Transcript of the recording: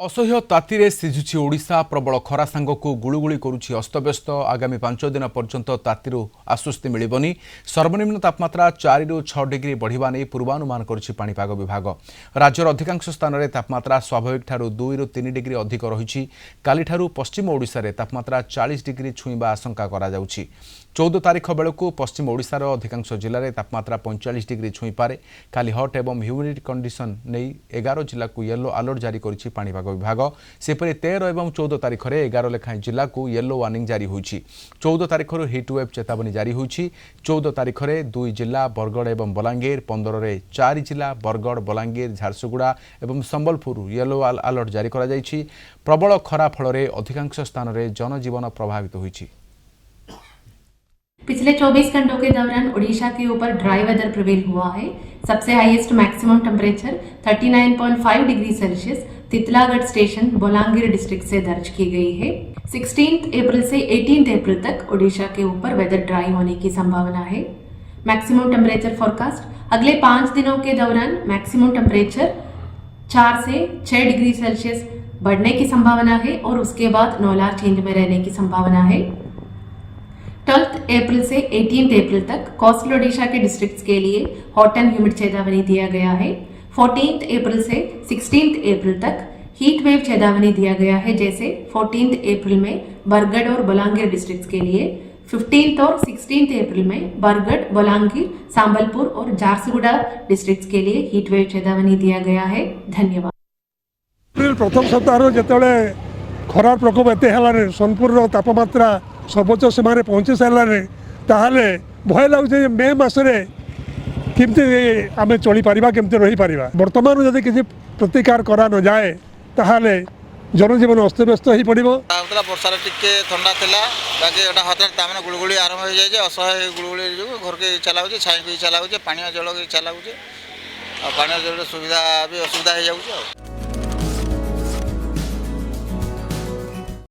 असह्य तातीरे सिझुछि ओडिशा प्रबल खरा सांगकु गुळुगुळी करुछि अस्तव्यस्त आगामी 5 दिन पर्यंत तातीरु आश्वस्ति मिलिबनी सर्वनिम्न तापमात्रा 4 रु 6 डिग्री बढ़िबा नै पूर्वानुमान करुछि पाणीपाग विभाग राज्यर अधिकांश स्थान रे तापमात्रा स्वाभाविक ठारू 2 रु 3 डिग्री अधिक रहिछि काली ठारू पश्चिम ओडिशा रे तापमात्रा 40 डिग्री छुईबा आशंका करा जाउछि 14 तारीख बेलू पश्चिम ओडिशार अधिकांश जिले में तापमात्रा 45 डिग्री छुई पारे खाली हट एवं ह्यूमिडिटी कंडीशन नहीं 11 जिला को येलो अलर्ट जारी करिछि पाणीपाग विभाग सेपरि 13 और 14 तारीख में 11 लेखाएं जिला को येलो वार्निंग जारी होइछि 14 तारीख हिट वेव चेतावनी जारी होइछि 14 तारीख में 2 जिला बरगड़ एवं बलांगीर 15 में 4 जिला बरगड़ बलांगीर झारसुगुड़ा एवं संबलपुर येलो अलर्ट जारी करा जाइछि प्रबल खरा फल अधिकांश स्थान में जनजीवन प्रभावित होइछि। पिछले 24 घंटों के दौरान ओडिशा के ऊपर ड्राई वेदर प्रिवेल हुआ है। सबसे highest maximum temperature 39.5 degree Celsius Titlagarh station Bolangir district से दर्ज की गई है। 16 अप्रैल से 18 अप्रैल तक ओडिशा के ऊपर वेदर ड्राई होने की संभावना है। मैक्सिमम टेम्परेचर फोरकास्ट अगले 5 दिनों के दौरान मैक्सिमम टेम्परेचर 4 से 6 डिग्री सेल्सियस बढ़ने की संभावना है और उसके बाद नोलार चेंज में रहने की संभावना है। 12 अप्रैल से 18 अप्रैल तक कोस्टल ओडिशा के डिस्ट्रिक्ट्स के लिए हॉट एंड ह्यूमिड चेतावनी दिया गया है। 14 अप्रैल से 16 अप्रैल तक हीट वेव चेतावनी दिया गया है। जैसे 14 अप्रैल में बरगढ़ और बलांगीर डिस्ट्रिक्ट्स के लिए, 15 और 16 अप्रैल में बरगढ़, बलांगीर, संबलपुर और झारसुगुड़ा डिस्ट्रिक्ट्स के लिए हीट वेव चेतावनी दिया गया है। धन्यवाद। प्रथम सप्ताह जिते खरार प्रकोप एत सोनपुर तापमात्रा सर्वोच्च सीमार पहुँची सारे ताहले भय लगुचे मे मसरे केमती आम चली पारिबा केमती रही पारिबा। वर्तमान जदि किसी प्रतिकार करा न जाए ताहले जनजीवन अस्तव्यस्त हो पड़ो। वर्षा टिके थंडा थिला बाकी हठात ताମାନେ गुळगुळी आरंभ हो जाए असह्य गुळगुळी जो घर के इच्छा लगुचे छाई को इच्छा लगुचे पानी जल की इच्छा लगुचे पानी जल सुविधा भी असुविधा हो जाउचे।